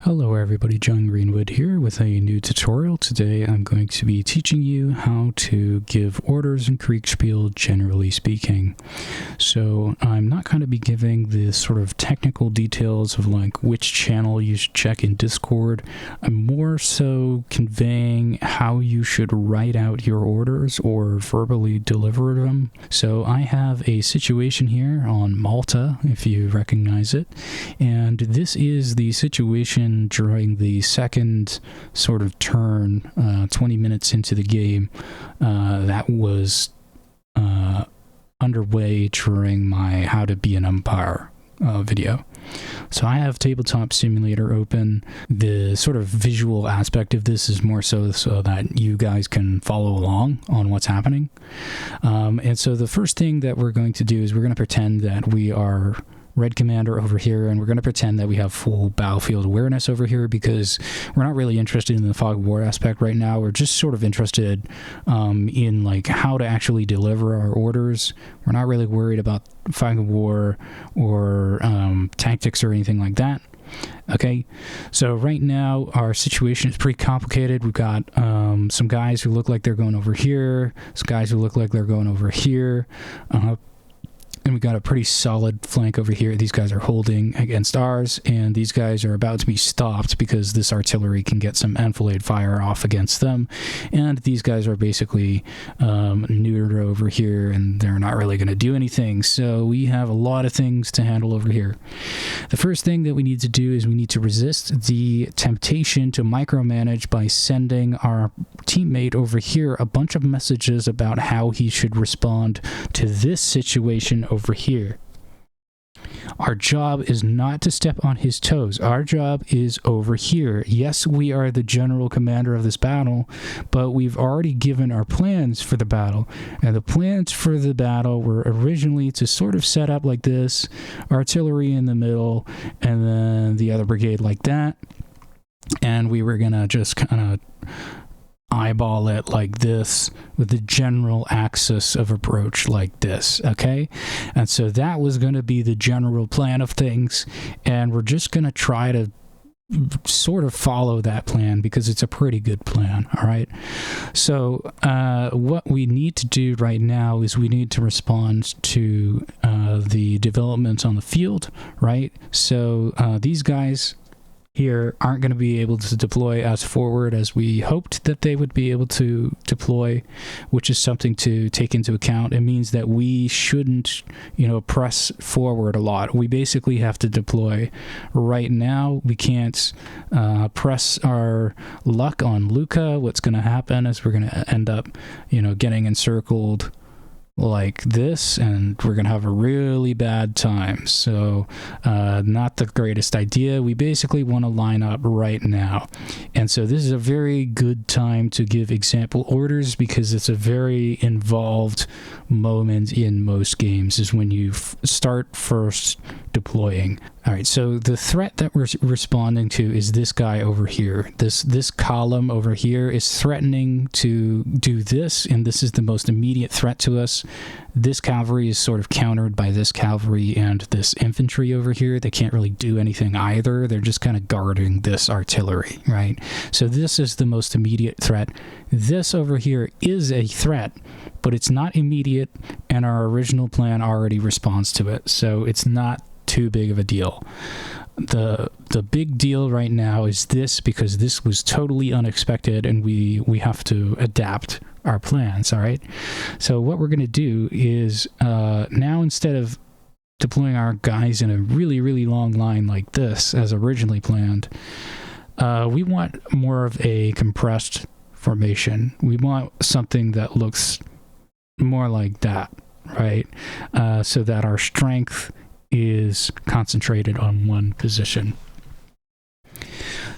Hello everybody, John Greenwood here with a new tutorial. Today I'm going to be teaching you how to give orders in Kriegsspiel, generally speaking. So I'm not going to be giving the sort of technical details of like which channel you should check in Discord. I'm more so conveying how you should write out your orders or verbally deliver them. So I have a situation here on Malta, if you recognize it, and this is the situation during the second sort of turn, 20 minutes into the game, that was underway during my How to Be an Umpire video. So I have Tabletop Simulator open. The sort of visual aspect of this is more so that you guys can follow along on what's happening. And so the first thing that we're going to do is we're going to pretend that we are Red Commander over here, and we're going to pretend that we have full battlefield awareness over here because we're not really interested in the fog of war aspect right now. We're just sort of interested in like how to actually deliver our orders. We're not really worried about fog of war or tactics or anything like that. Okay, so right now our situation is pretty complicated. We've got some guys who look like they're going over here, some guys who look like they're going over here, and we got a pretty solid flank over here. These guys are holding against ours, and these guys are about to be stopped because this artillery can get some enfilade fire off against them. And these guys are basically neutered over here, and they're not really going to do anything. So we have a lot of things to handle over here. The first thing that we need to do is we need to resist the temptation to micromanage by sending our teammate over here a bunch of messages about how he should respond to this situation over here. Our job is not to step on his toes. Our job is over here. Yes, we are the general commander of this battle, but we've already given our plans for the battle. And the plans for the battle were originally to sort of set up like this, artillery in the middle, and then the other brigade like that. And we were gonna just kind of eyeball it like this with the general axis of approach like this, okay? And so that was going to be the general plan of things, and we're just going to try to sort of follow that plan because it's a pretty good plan, all right? So what we need to do right now is we need to respond to the developments on the field, right? So these guys here aren't going to be able to deploy as forward as we hoped that they would be able to deploy, which is something to take into account. It means that we shouldn't, press forward a lot. We basically have to deploy right now. We can't press our luck on Luca. What's going to happen is we're going to end up, getting encircled like this, and we're gonna have a really bad time. So not the greatest idea. We basically want to line up right now, and so this is a very good time to give example orders because it's a very involved moment in most games is when you start first deploying. All right, so the threat that we're responding to is this guy over here. This column over here is threatening to do this, and this is the most immediate threat to us. This cavalry is sort of countered by this cavalry and this infantry over here. They can't really do anything either. They're just kind of guarding this artillery, right? So this is the most immediate threat. This over here is a threat, but it's not immediate, and our original plan already responds to it. So it's not too big of a deal. The big deal right now is this, because this was totally unexpected, and we have to adapt our plans. All right, so what we're going to do is now, instead of deploying our guys in a really long line like this as originally planned, we want more of a compressed formation. We want something that looks more like that, right? So that our strength is concentrated on one position.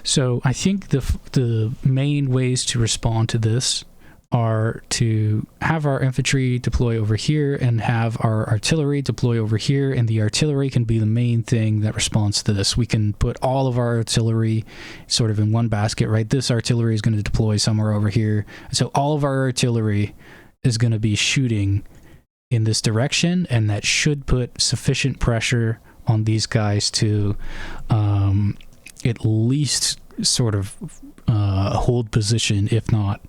So I think the main ways to respond to this are to have our infantry deploy over here and have our artillery deploy over here, and the artillery can be the main thing that responds to this. We can put all of our artillery sort of in one basket, right? This artillery is going to deploy somewhere over here. So all of our artillery is going to be shooting in this direction, and that should put sufficient pressure on these guys to at least sort of hold position, if not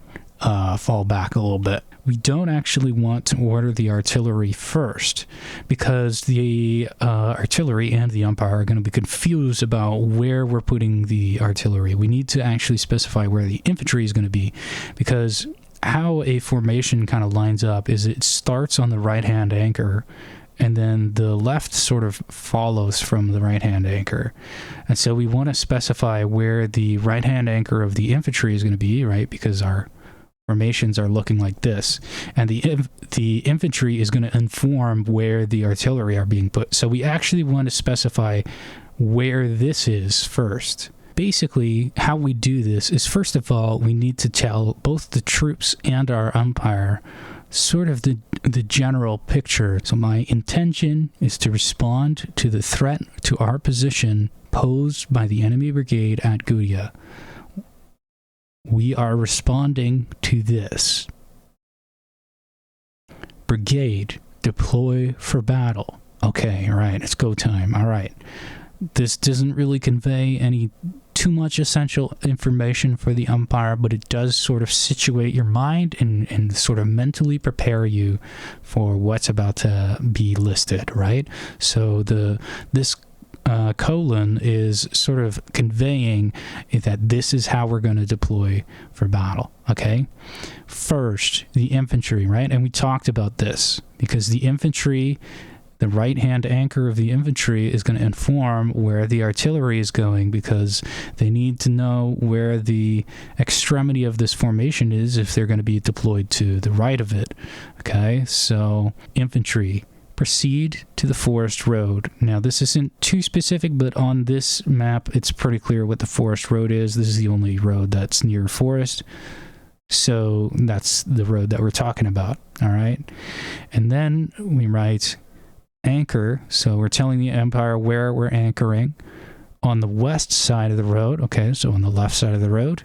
fall back a little bit. We don't actually want to order the artillery first, because the artillery and the umpire are going to be confused about where we're putting the artillery. We need to actually specify where the infantry is going to be, because how a formation kind of lines up is it starts on the right-hand anchor, and then the left sort of follows from the right-hand anchor. And so we want to specify where the right-hand anchor of the infantry is going to be, right? Because our formations are looking like this. And the infantry is going to inform where the artillery are being put. So we actually want to specify where this is first. Basically, how we do this is, first of all, we need to tell both the troops and our umpire sort of the general picture. So my intention is to respond to the threat to our position posed by the enemy brigade at Gudia. We are responding to this. Brigade, deploy for battle. Okay, all right, it's go time. All right. This doesn't really convey any too much essential information for the umpire, but it does sort of situate your mind and sort of mentally prepare you for what's about to be listed, right? So this colon is sort of conveying that this is how we're going to deploy for battle, okay? First, the infantry, right? And we talked about this, because the infantry, the right-hand anchor of the infantry, is going to inform where the artillery is going, because they need to know where the extremity of this formation is if they're going to be deployed to the right of it. Okay, so infantry, proceed to the forest road. Now, this isn't too specific, but on this map, it's pretty clear what the forest road is. This is the only road that's near forest. So that's the road that we're talking about, all right? And then we write anchor, so we're telling the umpire where we're anchoring on the west side of the road, okay, so on the left side of the road,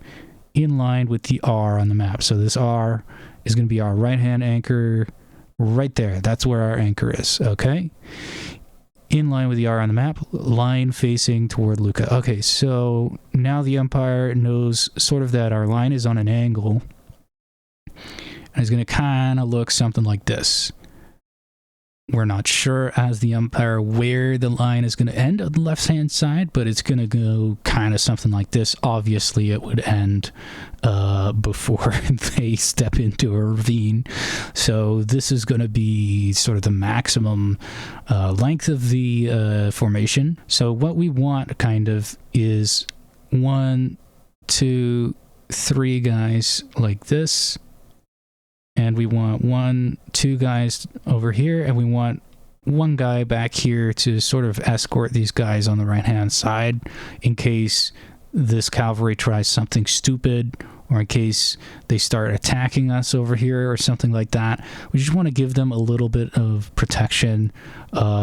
in line with the R on the map. So this R is going to be our right-hand anchor right there. That's where our anchor is, okay? In line with the R on the map, line facing toward Lucca. Okay, so now the umpire knows sort of that our line is on an angle, and it's going to kind of look something like this. We're not sure as the umpire where the line is going to end on the left-hand side, but it's going to go kind of something like this. Obviously, it would end before they step into a ravine. So this is going to be sort of the maximum length of the formation. So what we want kind of is 1, 2, 3 guys like this. And we want 1, 2 guys over here, and we want 1 guy back here to sort of escort these guys on the right-hand side in case this cavalry tries something stupid, or in case they start attacking us over here or something like that. We just want to give them a little bit of protection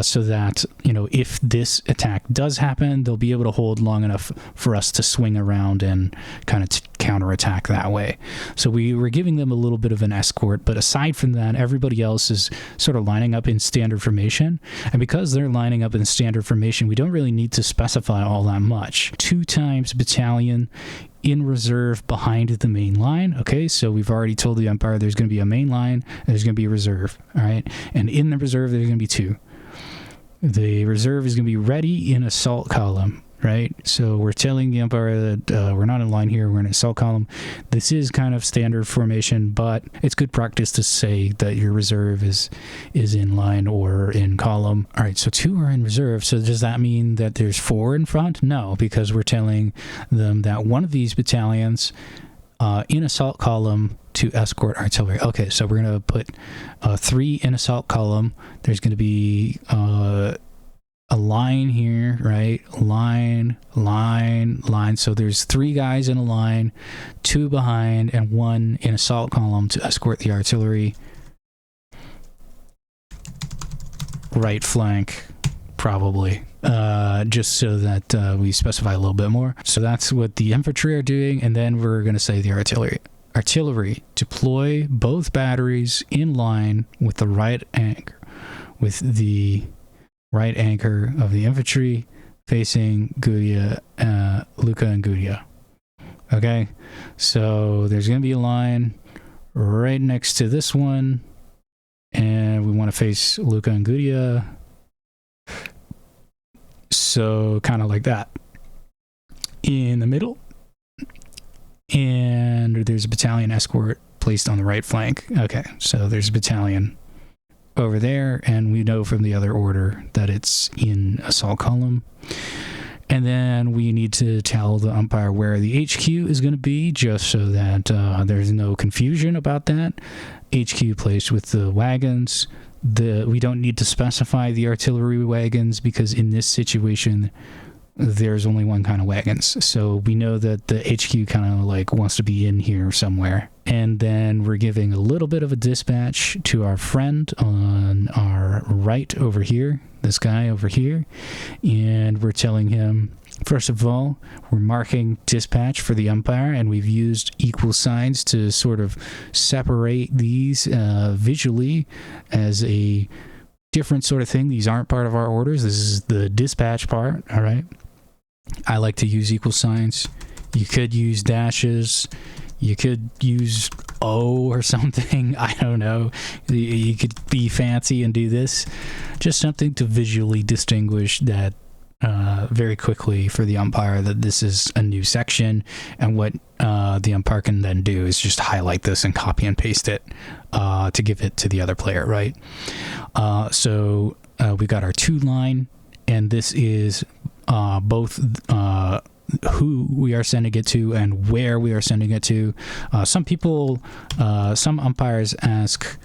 so that, you know, if this attack does happen, they'll be able to hold long enough for us to swing around and kind of counterattack that way. So we were giving them a little bit of an escort, but aside from that, everybody else is sort of lining up in standard formation. And because they're lining up in standard formation, we don't really need to specify all that much. 2 times battalion in reserve behind the main line. Okay, so we've already told the umpire there's going to be a main line and there's going to be a reserve. All right, and in the reserve there's going to be 2. The reserve is going to be ready in assault column. Right, so we're telling the umpire that we're not in line here, we're in assault column. This is kind of standard formation, but it's good practice to say that your reserve is in line or in column. All right, so 2 are in reserve. So does that mean that there's 4 in front? No, because we're telling them that one of these battalions in assault column to escort artillery. Okay, so we're going to put 3 in assault column. There's going to be a line here, right? Line. So there's 3 guys in a line, 2 behind, and 1 in assault column to escort the artillery. Right flank, probably, just so that we specify a little bit more. So that's what the infantry are doing, and then we're going to say the artillery. Artillery, deploy both batteries in line with the right anchor, of the infantry facing Luca and Gudia. Okay, so there's going to be a line right next to this one, and we want to face Luca and Gudia. So kind of like that. In the middle, and there's a battalion escort placed on the right flank. Okay, so there's a battalion over there, and we know from the other order that it's in assault column. And then we need to tell the umpire where the HQ is going to be, just so that there's no confusion about that. HQ placed with the wagons. We don't need to specify the artillery wagons, because in this situation, there's only one kind of wagons. So we know that the HQ kind of like wants to be in here somewhere. And then we're giving a little bit of a dispatch to our friend on our right over here, this guy over here. And we're telling him, first of all, we're marking dispatch for the umpire, and we've used equal signs to sort of separate these visually as a different sort of thing. These aren't part of our orders. This is the dispatch part, all right? I like to use equal signs. You could use dashes. You could use O or something. I don't know. You could be fancy and do this. Just something to visually distinguish that very quickly for the umpire that this is a new section. And what the umpire can then do is just highlight this and copy and paste it to give it to the other player, right? So we got our 2 line, and this is both who we are sending it to and where we are sending it to. Some umpires ask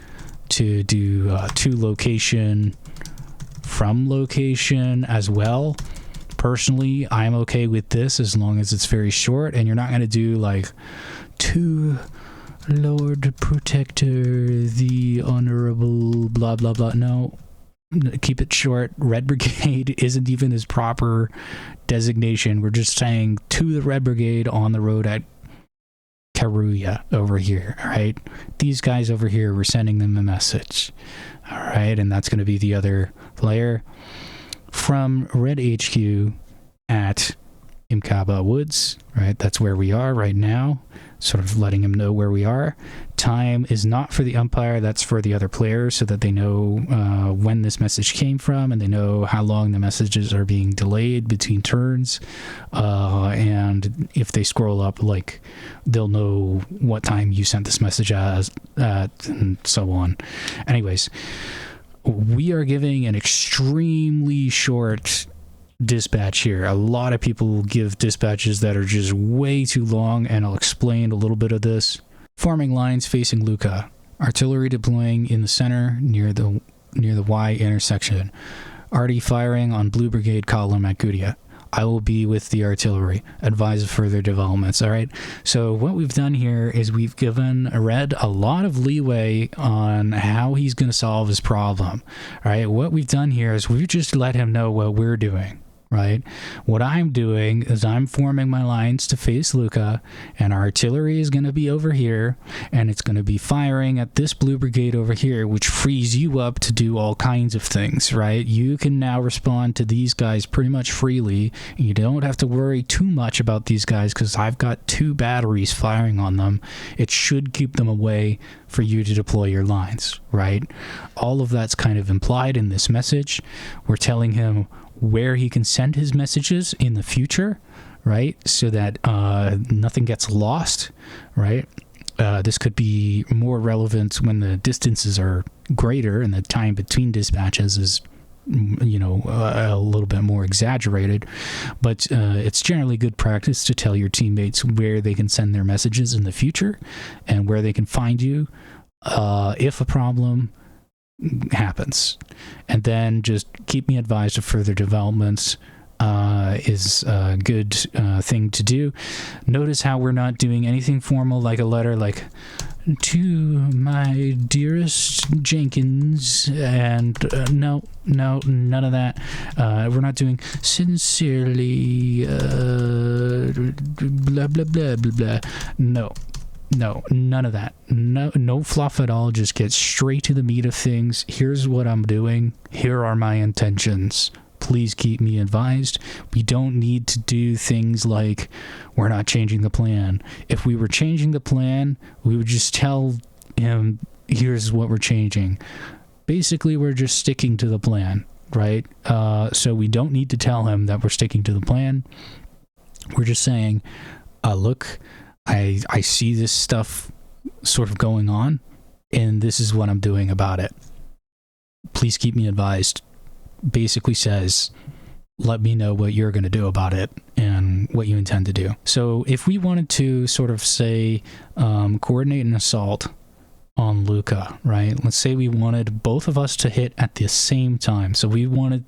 to do to location from location as well. Personally, I'm okay with this as long as it's very short, and you're not going to do like to Lord Protector, the Honorable blah blah blah. No, keep it short. Red Brigade isn't even his proper designation. We're just saying to the Red Brigade on the road at Karuya over here, all right? These guys over here, we're sending them a message, all right? And that's going to be the other player. From Red HQ at Imkaba Woods, right? That's where we are right now, sort of letting him know where we are. Time is not for the umpire, that's for the other players, so that they know when this message came from, and they know how long the messages are being delayed between turns. And if they scroll up, like, they'll know what time you sent this message at, and so on. Anyways, we are giving an extremely short dispatch here. A lot of people give dispatches that are just way too long, and I'll explain a little bit of this. Forming lines facing Luca. Artillery deploying in the center near the Y intersection. Already firing on Blue Brigade column at Gudia. I will be with the artillery. Advise of further developments. All right. So what we've done here is we've given Red a lot of leeway on how he's going to solve his problem. All right. What we've done here is we've just let him know what we're doing. Right? What I'm doing is I'm forming my lines to face Luca, and our artillery is going to be over here, and it's going to be firing at this Blue Brigade over here, which frees you up to do all kinds of things, right? You can now respond to these guys pretty much freely, and you don't have to worry too much about these guys because I've got 2 batteries firing on them. It should keep them away for you to deploy your lines, right? All of that's kind of implied in this message. We're telling him where he can send his messages in the future, right? So that nothing gets lost, right? This could be more relevant when the distances are greater and the time between dispatches is, a little bit more exaggerated. But it's generally good practice to tell your teammates where they can send their messages in the future and where they can find you if a problem happens. And then just keep me advised of further developments is a good thing to do. Notice how we're not doing anything formal like a letter like to my dearest Jenkins, and no, none of that. We're not doing sincerely blah blah blah blah blah. No, none of that. No fluff at all. Just get straight to the meat of things. Here's what I'm doing. Here are my intentions. Please keep me advised. We don't need to do things like we're not changing the plan. If we were changing the plan, we would just tell him, here's what we're changing. Basically, we're just sticking to the plan, right? So we don't need to tell him that we're sticking to the plan. We're just saying, look, I see this stuff sort of going on, and this is what I'm doing about it. Please keep me advised. Basically says, let me know what you're going to do about it and what you intend to do. So if we wanted to sort of say coordinate an assault on Luca, right? Let's say we wanted both of us to hit at the same time. So we wanted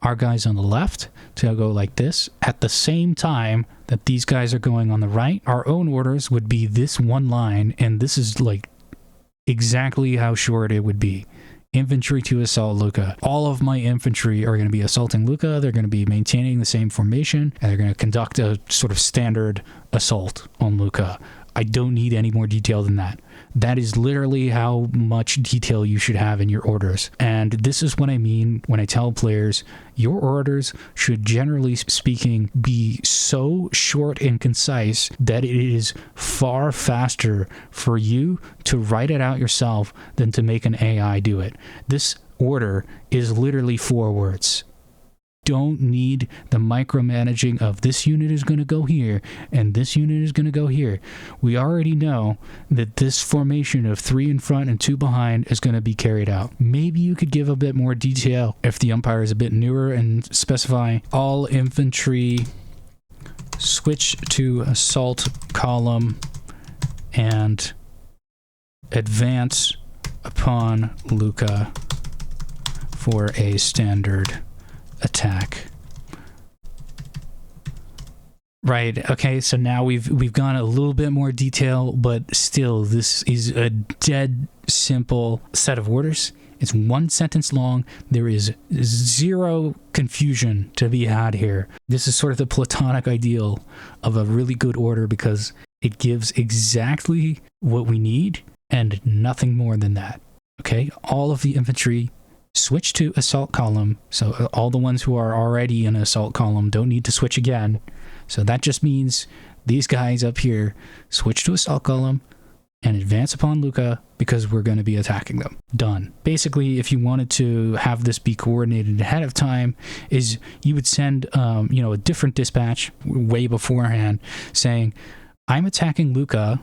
our guys on the left to go like this at the same time that these guys are going on the right. Our own orders would be this one line, and this is like exactly how short it would be. Infantry to assault Luca. All of my infantry are going to be assaulting Luca. They're going to be maintaining the same formation, and they're going to conduct a sort of standard assault on Luca. I don't need any more detail than that. That is literally how much detail you should have in your orders. And this is what I mean when I tell players, your orders should, generally speaking, be so short and concise that it is far faster for you to write it out yourself than to make an AI do it. This order is literally 4 words. Don't need the micromanaging of this unit is going to go here and this unit is going to go here. We already know that this formation of 3 in front and 2 behind is going to be carried out. Maybe you could give a bit more detail if the umpire is a bit newer and specify all infantry switch to assault column and advance upon Luca for a standard attack. Right, okay, so now we've gone a little bit more detail, but still, this is a dead simple set of orders. It's 1 sentence long. There is zero confusion to be had here. This is sort of the platonic ideal of a really good order because it gives exactly what we need and nothing more than that. Okay, all of the infantry switch to assault column. So all the ones who are already in assault column don't need to switch again. So that just means these guys up here switch to assault column and advance upon Luca because we're going to be attacking them. Done. Basically, if you wanted to have this be coordinated ahead of time, is you would send a different dispatch way beforehand saying, I'm attacking Luca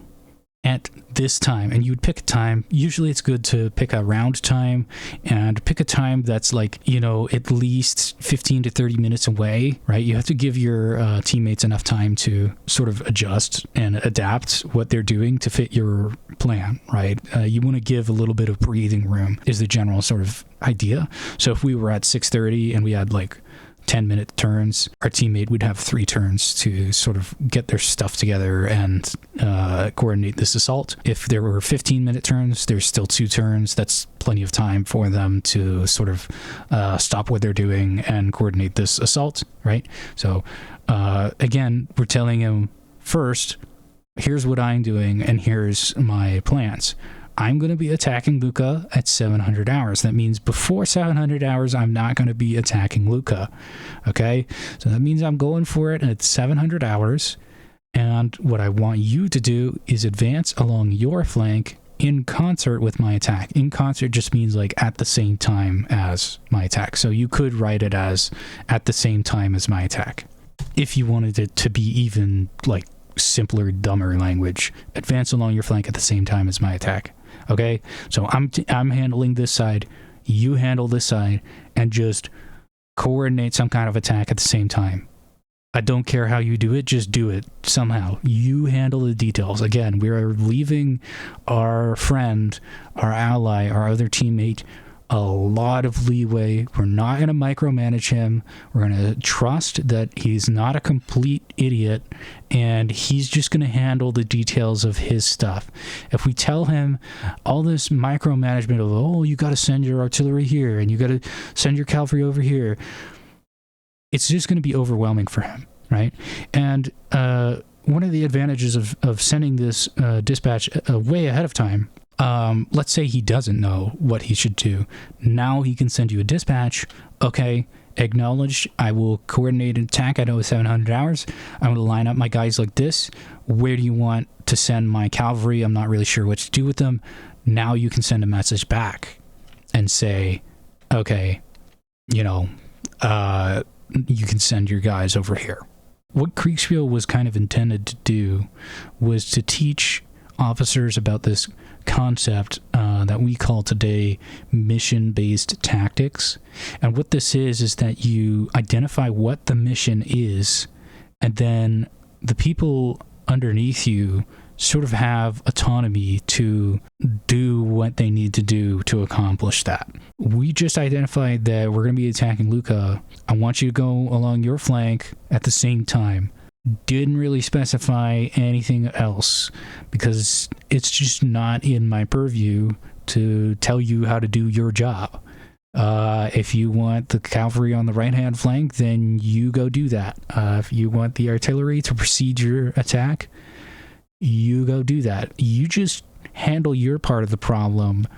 at this time, and you would pick a time. Usually it's good to pick a round time and pick a time that's like, at least 15 to 30 minutes away, right? You have to give your teammates enough time to sort of adjust and adapt what they're doing to fit your plan, right? You want to give a little bit of breathing room is the general sort of idea. So if we were at 6:30 and we had like 10-minute turns, our teammate would have 3 turns to sort of get their stuff together and coordinate this assault. If there were 15-minute turns, there's still 2 turns. That's plenty of time for them to sort of stop what they're doing and coordinate this assault, right? So again, we're telling him first, here's what I'm doing and here's my plans. I'm going to be attacking Luca at 700 hours. That means before 700 hours, I'm not going to be attacking Luca. Okay? So that means I'm going for it at 700 hours. And what I want you to do is advance along your flank in concert with my attack. In concert just means like at the same time as my attack. So you could write it as at the same time as my attack. If you wanted it to be even like simpler, dumber language, advance along your flank at the same time as my attack. Okay, so I'm handling this side, you handle this side, and just coordinate some kind of attack at the same time. I don't care how you do it, just do it somehow. You handle the details. Again, we are leaving our friend, our ally, our other teammate a lot of leeway. We're not going to micromanage him. We're going to trust that he's not a complete idiot and he's just going to handle the details of his stuff. If we tell him all this micromanagement of, oh, you got to send your artillery here and you got to send your cavalry over here, it's just going to be overwhelming for him, right? And one of the advantages of sending this dispatch way ahead of time, let's say he doesn't know what he should do. Now he can send you a dispatch. Okay, Acknowledged. I will coordinate an attack at 0700 hours. I'm going to line up my guys like this. Where do you want to send my cavalry? I'm not really sure what to do with them. Now you can send a message back and say, okay, you know, you can send your guys over here. What Kriegsspiel was kind of intended to do was to teach officers about this concept that we call today mission-based tactics. And what this is that you identify what the mission is, and then the people underneath you sort of have autonomy to do what they need to do to accomplish that. We just identified that we're going to be attacking Lucca. I want you to go along your flank at the same time. Didn't really specify anything else because it's just not in my purview to tell you how to do your job. If you want the cavalry on the right-hand flank, then you go do that. If you want the artillery to precede your attack, you go do that. You just handle your part of the problem.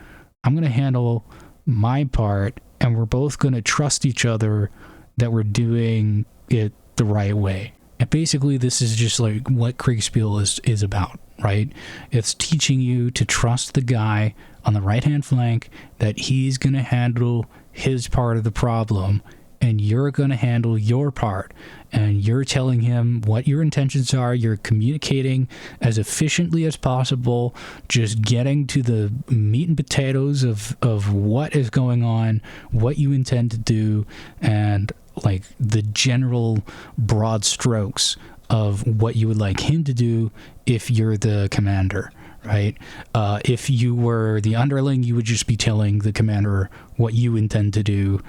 I'm going to handle my part, and we're both going to trust each other that we're doing it the right way. And basically, this is just like what Kriegsspiel is about, right? It's teaching you to trust the guy on the right-hand flank, that he's going to handle his part of the problem, and you're going to handle your part. And you're telling him what your intentions are. You're communicating as efficiently as possible, just getting to the meat and potatoes of what is going on, what you intend to do, and like the general broad strokes of what you would like him to do if you're the commander, right? If you were the underling, you would just be telling the commander what you intend to do,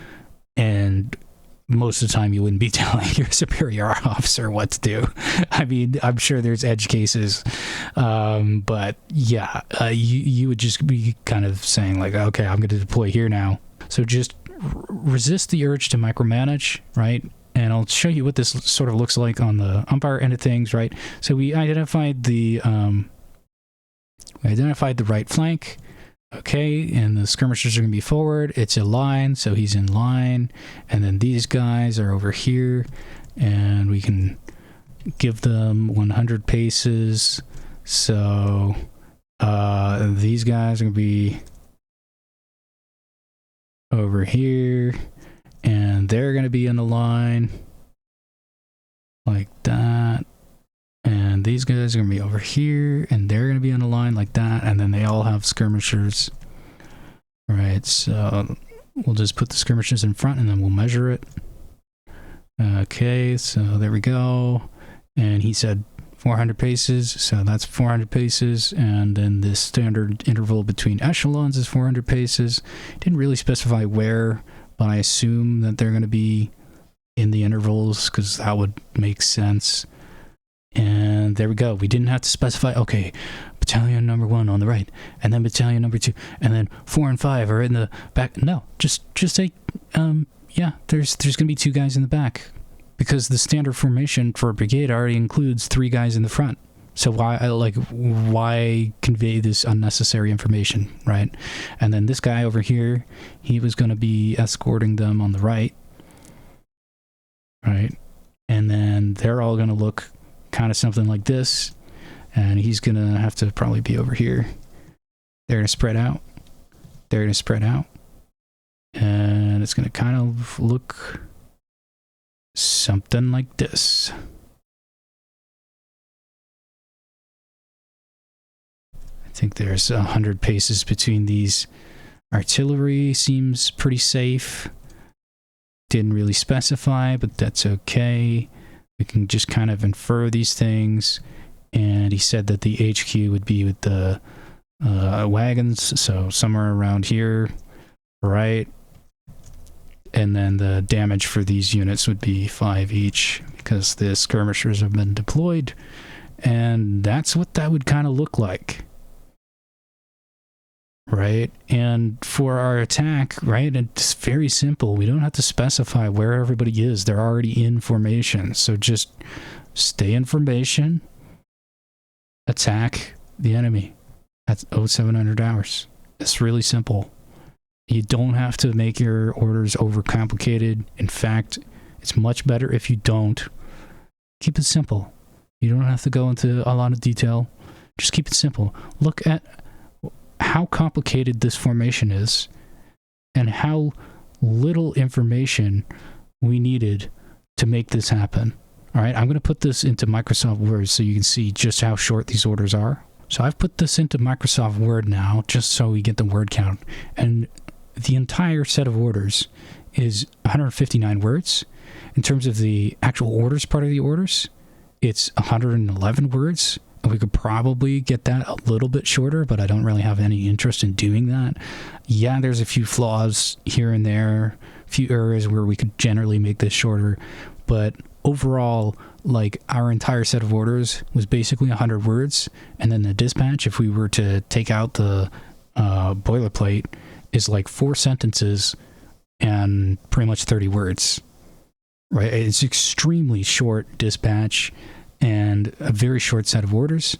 and most of the time you wouldn't be telling your superior officer what to do. I mean, I'm sure there's edge cases, but yeah, you would just be kind of saying like, okay, I'm going to deploy here now. So just resist the urge to micromanage, right? And I'll show you what this sort of looks like on the umpire end of things, right? So we identified the right flank. Okay, and the skirmishers are going to be forward. It's a line, so he's in line. And then these guys are over here, and we can give them 100 paces. So these guys are going to be over here, and they're going to be in the line like that. And these guys are going to be over here, and they're going to be on the line like that, and then they all have skirmishers. Right, so we'll just put the skirmishers in front, and then we'll measure it. Okay, so there we go. And he said 400 paces, so that's 400 paces, and then this standard interval between echelons is 400 paces. Didn't really specify where, but I assume that they're going to be in the intervals, because that would make sense. And there we go. We didn't have to specify, okay, battalion number 1 on the right, and then battalion number 2, and then 4 and 5 are in the back. No, just say, yeah, there's going to be 2 guys in the back, because the standard formation for a brigade already includes 3 guys in the front. So why convey this unnecessary information, right? And then this guy over here, he was going to be escorting them on the right, right? And then they're all going to look kind of something like this, and he's gonna have to probably be over here. They're gonna spread out, and it's gonna kind of look something like this. I think there's 100 paces between these. Artillery seems pretty safe. Didn't really specify, but that's okay. We can just kind of infer these things. And he said that the HQ would be with the wagons, so somewhere around here, right? And then the damage for these units would be 5 each, because the skirmishers have been deployed. And that's what that would kind of look like. Right? And for our attack, right, it's very simple. We don't have to specify where everybody is. They're already in formation. So just stay in formation, attack the enemy at 0700 hours. It's really simple. You don't have to make your orders overcomplicated. In fact, it's much better if you don't. Keep it simple. You don't have to go into a lot of detail. Just keep it simple. Look at how complicated this formation is and how little information we needed to make this happen. All right, I'm going to put this into Microsoft Word so you can see just how short these orders are. So I've put this into Microsoft Word now, just so we get the word count. And the entire set of orders is 159 words. In terms of the actual orders part of the orders, it's 111 words. And we could probably get that a little bit shorter, but I don't really have any interest in doing that. Yeah, there's a few flaws here and there, a few areas where we could generally make this shorter. But overall, like, our entire set of orders was basically 100 words, and then the dispatch, if we were to take out the boilerplate, is like 4 sentences and pretty much 30 words, right? It's extremely short dispatch and a very short set of orders,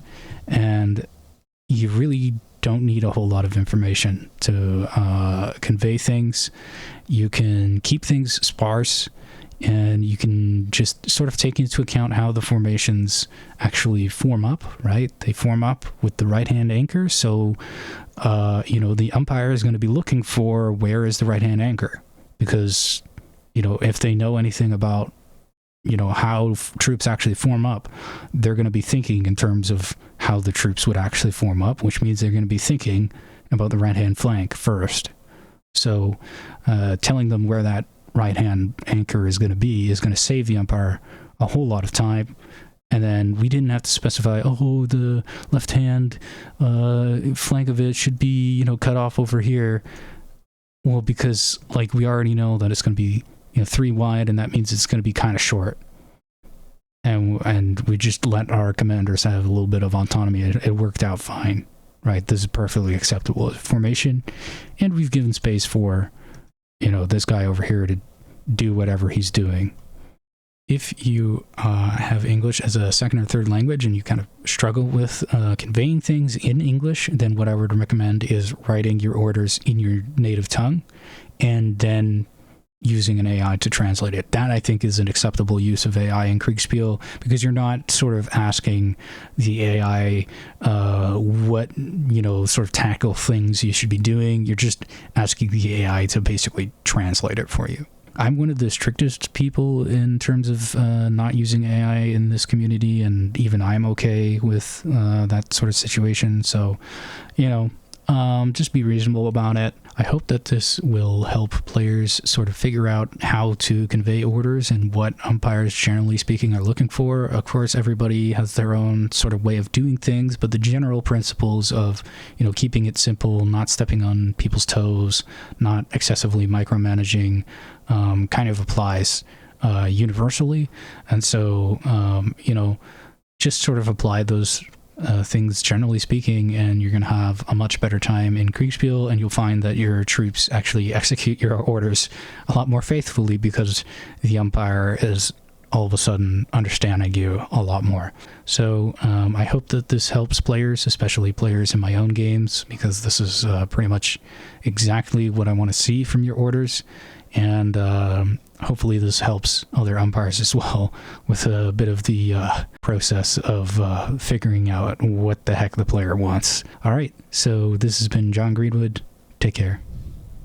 and you really don't need a whole lot of information to convey things. You can keep things sparse, and you can just sort of take into account how the formations actually form up, right? They form up with the right-hand anchor, so, the umpire is going to be looking for where is the right-hand anchor, because, if they know anything about, how troops actually form up, they're going to be thinking in terms of how the troops would actually form up, which means they're going to be thinking about the right-hand flank first. So telling them where that right-hand anchor is going to save the umpire a whole lot of time. And then we didn't have to specify, the left-hand flank of it should be, cut off over here. Well, because, we already know that it's going to be, 3 wide, and that means it's going to be kind of short. And we just let our commanders have a little bit of autonomy. It worked out fine, right? This is perfectly acceptable formation. And we've given space for, this guy over here to do whatever he's doing. If you have English as a second or third language and you kind of struggle with conveying things in English, then what I would recommend is writing your orders in your native tongue and then using an AI to translate it. That, I think, is an acceptable use of AI in Kriegsspiel, because you're not sort of asking the AI what, sort of tactical things you should be doing. You're just asking the AI to basically translate it for you. I'm one of the strictest people in terms of not using AI in this community, and even I'm okay with that sort of situation. So, just be reasonable about it. I hope that this will help players sort of figure out how to convey orders and what umpires, generally speaking, are looking for. Of course, everybody has their own sort of way of doing things, but the general principles of, keeping it simple, not stepping on people's toes, not excessively micromanaging, kind of applies universally. And so, just sort of apply those things, generally speaking, and you're going to have a much better time in Kriegsspiel, and you'll find that your troops actually execute your orders a lot more faithfully because the umpire is all of a sudden understanding you a lot more. So I hope that this helps players, especially players in my own games, because this is pretty much exactly what I want to see from your orders. And hopefully this helps other umpires as well with a bit of the process of figuring out what the heck the player wants. All right, so this has been John Greenwood. Take care.